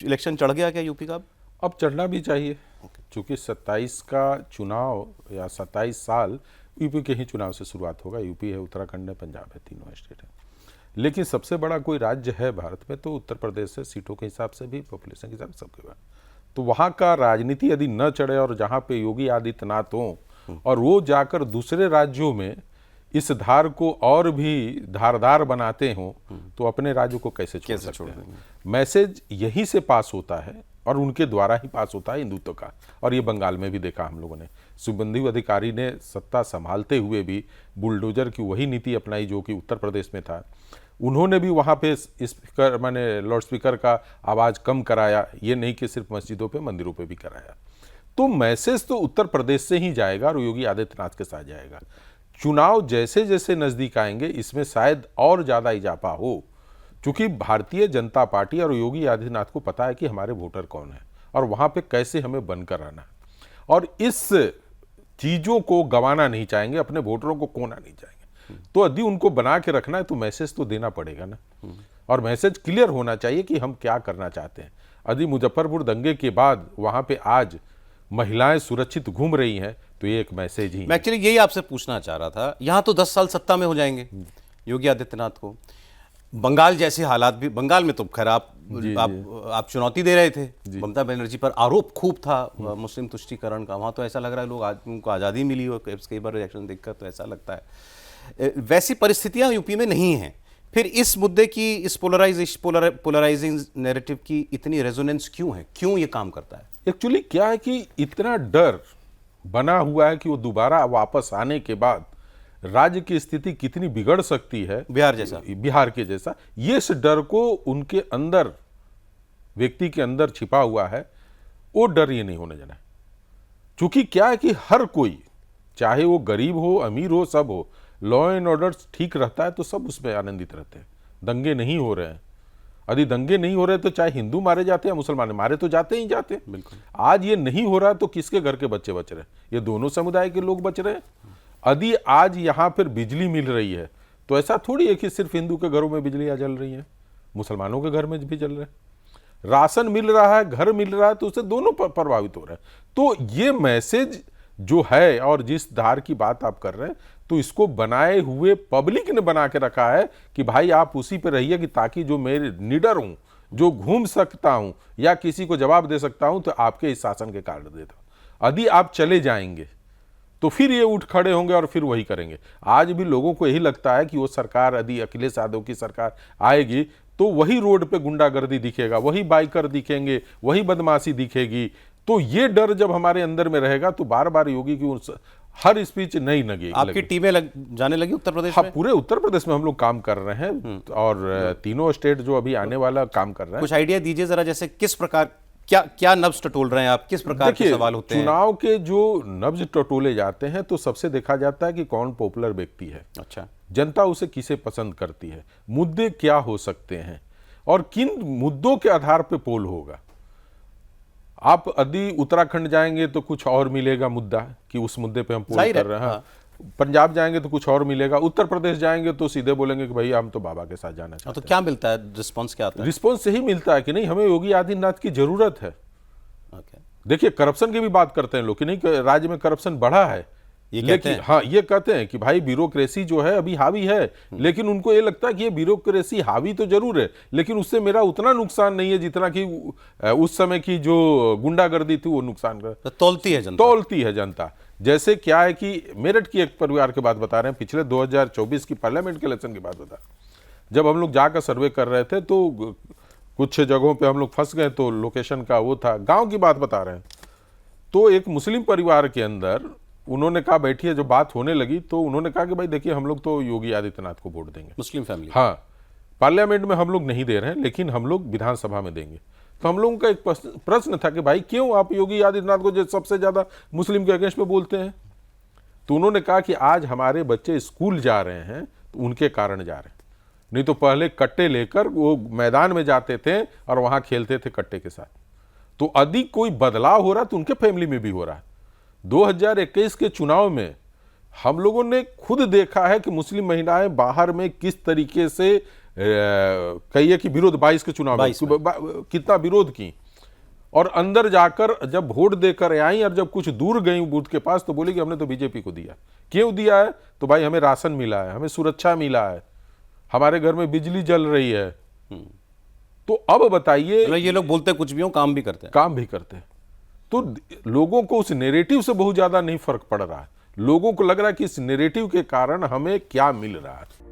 Election चढ़ गया क्या यूपी का? अब चढ़ना भी चाहिए, क्योंकि 27 का चुनाव या 27 साल यूपी के ही चुनाव से शुरुआत होगा। यूपी है, उत्तराखंड है, पंजाब है, तीनों स्टेट है। लेकिन सबसे बड़ा कोई राज्य है भारत में तो उत्तर प्रदेश है, सीटों के हिसाब से भी, पॉपुलेशन के हिसाब से, सबके बाद। तो वहाँ का राजनीति यदि न चढ़े और जहाँ पे योगी आदित्यनाथ हों और वो जाकर दूसरे राज्यों में इस धार को और भी धारदार बनाते हों, तो अपने राज्य को कैसे छोड़ सकते हैं? मैसेज यहीं से पास होता है और उनके द्वारा ही पास होता है हिंदुत्व का। और ये बंगाल में भी देखा हम लोगों ने, शुभेंदु अधिकारी ने सत्ता संभालते हुए भी बुलडोजर की वही नीति अपनाई जो कि उत्तर प्रदेश में था। उन्होंने भी वहाँ पे स्पीकर माने लाउड स्पीकर का आवाज़ कम कराया, ये नहीं कि सिर्फ मस्जिदों पे, मंदिरों पे भी कराया। तो मैसेज तो उत्तर प्रदेश से ही जाएगा और योगी आदित्यनाथ के साथ जाएगा। चुनाव जैसे जैसे नज़दीक आएंगे इसमें शायद और ज़्यादा इजाफा हो, क्योंकि भारतीय जनता पार्टी और योगी आदित्यनाथ को पता है कि हमारे वोटर कौन है और वहाँ पे कैसे हमें बनकर आना है, और इस चीज़ों को गंवाना नहीं चाहेंगे, अपने वोटरों को खोना नहीं चाहेंगे। तो यदि उनको बना के रखना है तो मैसेज तो देना पड़ेगा ना, और मैसेज क्लियर होना चाहिए कि हम क्या करना चाहते हैं। यदि मुजफ्फरपुर दंगे के बाद वहाँ पे आज महिलाएं सुरक्षित घूम रही हैं तो ये एक मैसेज ही। मैं एक्चुअली यही आपसे पूछना चाह रहा था, यहाँ तो 10 साल सत्ता में हो जाएंगे योगी आदित्यनाथ को, बंगाल जैसे हालात भी, बंगाल में तो खैर आप चुनौती दे रहे थे, ममता बनर्जी पर आरोप खूब था मुस्लिम तुष्टीकरण का, वहाँ तो ऐसा लग रहा है लोग उनको आज़ादी मिली हो, कई बार रिएक्शन देखकर तो ऐसा लगता है। वैसी परिस्थितियाँ यूपी में नहीं हैं, फिर इस मुद्दे की, इस पोलराइजिंग नैरेटिव की इतनी रेजोनेंस क्यों है, क्यों ये काम करता है? एक्चुअली क्या है कि इतना डर बना हुआ है कि वो दोबारा वापस आने के बाद राज्य की स्थिति कितनी बिगड़ सकती है, बिहार के जैसा, ये इस डर को उनके अंदर, व्यक्ति के अंदर छिपा हुआ है, वो डर ये नहीं होने देना है। क्योंकि क्या है कि हर कोई, चाहे वो गरीब हो, अमीर हो, सब हो, लॉ एंड ऑर्डर ठीक रहता है तो सब उसमें आनंदित रहते हैं। दंगे नहीं हो रहे हैं, यदि दंगे नहीं हो रहे तो चाहे हिंदू मारे जाते हैं, मुसलमान मारे तो जाते ही जाते हैं। बिल्कुल। आज ये नहीं हो रहा तो किसके घर के बच्चे बच रहे हैं? ये दोनों समुदाय के लोग बच रहे हैं। यदि आज यहाँ पर बिजली मिल रही है तो ऐसा थोड़ी है कि सिर्फ हिंदू के घरों में बिजलियाँ जल रही हैं, मुसलमानों के घर में भी जल रहे हैं। राशन मिल रहा है, घर मिल रहा है, तो उससे दोनों प्रभावित हो रहे हैं। तो ये मैसेज जो है, और जिस धार की बात आप कर रहे हैं, तो इसको बनाए हुए पब्लिक ने बना के रखा है कि भाई आप उसी पे रहिए, कि ताकि जो मेरे निडर हूं, जो घूम सकता हूं या किसी को जवाब दे सकता हूं, तो आपके इस शासन के कारण देता हूं। यदि आप चले जाएंगे तो फिर ये उठ खड़े होंगे और फिर वही करेंगे। आज भी लोगों को यही लगता है कि वो सरकार, यदि अखिलेश यादव की सरकार आएगी तो वही रोड पे गुंडागर्दी दिखेगा, वही बाइकर दिखेंगे, वही बदमाशी दिखेगी। तो ये डर जब हमारे अंदर में रहेगा तो बार बार योगी की हर स्पीच नहीं लगेगी। आपकी टीमें जाने लगी उत्तर प्रदेश में? पूरे उत्तर प्रदेश में हम लोग काम कर रहे हैं, और तीनों स्टेट जो अभी आने वाला काम कर रहे हैं। कुछ आइडिया दीजिए जरा, जैसे किस प्रकार, क्या नब्ज टटोल रहे हैं आप, किस प्रकार के सवाल होते हैं? चुनाव के जो नब्ज टटोले जाते हैं तो सबसे देखा जाता है कि कौन पॉपुलर व्यक्ति है, अच्छा, जनता उसे किसे पसंद करती है, मुद्दे क्या हो सकते हैं और किन मुद्दों के आधार पे पोल होगा। आप यदि उत्तराखंड जाएंगे तो कुछ और मिलेगा मुद्दा कि उस मुद्दे पे हम पोल कर रहे हैं। हाँ। पंजाब जाएंगे तो कुछ और मिलेगा, उत्तर प्रदेश जाएंगे तो सीधे बोलेंगे कि भाई हम तो बाबा के साथ जाना चाहते हैं। तो क्या मिलता है, रिस्पॉन्स क्या आता है? रिस्पॉन्स यही मिलता है कि नहीं, हमें योगी आदित्यनाथ की जरूरत है। देखिए, करप्शन की भी बात करते हैं लोग कि नहीं, राज्य में करप्शन बढ़ा है, ये कहते हैं। हाँ, ये कहते हैं कि भाई ब्यूरोक्रेसी जो है अभी हावी है, लेकिन उनको ये लगता है कि ये ब्यूरोक्रेसी हावी तो जरूर है, लेकिन उससे मेरा उतना नुकसान नहीं है जितना कि उस समय की जो गुंडागर्दी थी वो नुकसान कर। तो तौलती है जनता। जैसे क्या है कि मेरठ की एक परिवार की बात बता रहे हैं, पिछले 2024 की पार्लियामेंट के इलेक्शन की बात बता रहे हैं। जब हम लोग जाकर सर्वे कर रहे थे तो कुछ जगहों पे हम लोग फंस गए, तो लोकेशन का वो था, गांव की बात बता रहे हैं। तो एक मुस्लिम परिवार के अंदर उन्होंने कहा, बैठिए, जब बात होने लगी तो उन्होंने कहा कि भाई देखिए, हम लोग तो योगी आदित्यनाथ को वोट देंगे, मुस्लिम फैमिली। हाँ, पार्लियामेंट में हम लोग नहीं दे रहे हैं, लेकिन हम लोग विधानसभा में देंगे। तो हम लोगों का एक प्रश्न था कि भाई क्यों आप योगी आदित्यनाथ को जो सबसे ज्यादा मुस्लिम के अगेंस्ट में बोलते हैं? तो उन्होंने कहा कि आज हमारे बच्चे स्कूल जा रहे हैं तो उनके कारण जा रहे हैं, नहीं तो पहले कट्टे लेकर वो मैदान में जाते थे और वहां खेलते थे कट्टे के साथ। तो यदि कोई बदलाव हो रहा तो उनके फैमिली में भी हो रहा है। 2021 के चुनाव में हम लोगों ने खुद देखा है कि मुस्लिम महिलाएं बाहर में किस तरीके से कहिए कि विरोध 22 के चुनाव में कितना विरोध की, और अंदर जाकर जब वोट देकर आई और जब कुछ दूर गई बूथ के पास तो बोली कि हमने तो बीजेपी को दिया। क्यों दिया है? तो भाई हमें राशन मिला है, हमें सुरक्षा मिला है, हमारे घर में बिजली जल रही है। तो अब बताइए, ये लोग बोलते कुछ भी हो, काम भी करते हैं। काम भी करते हैं। तो लोगों को उस नैरेटिव से बहुत ज्यादा नहीं फर्क पड़ रहा है, लोगों को लग रहा है कि इस नैरेटिव के कारण हमें क्या मिल रहा है।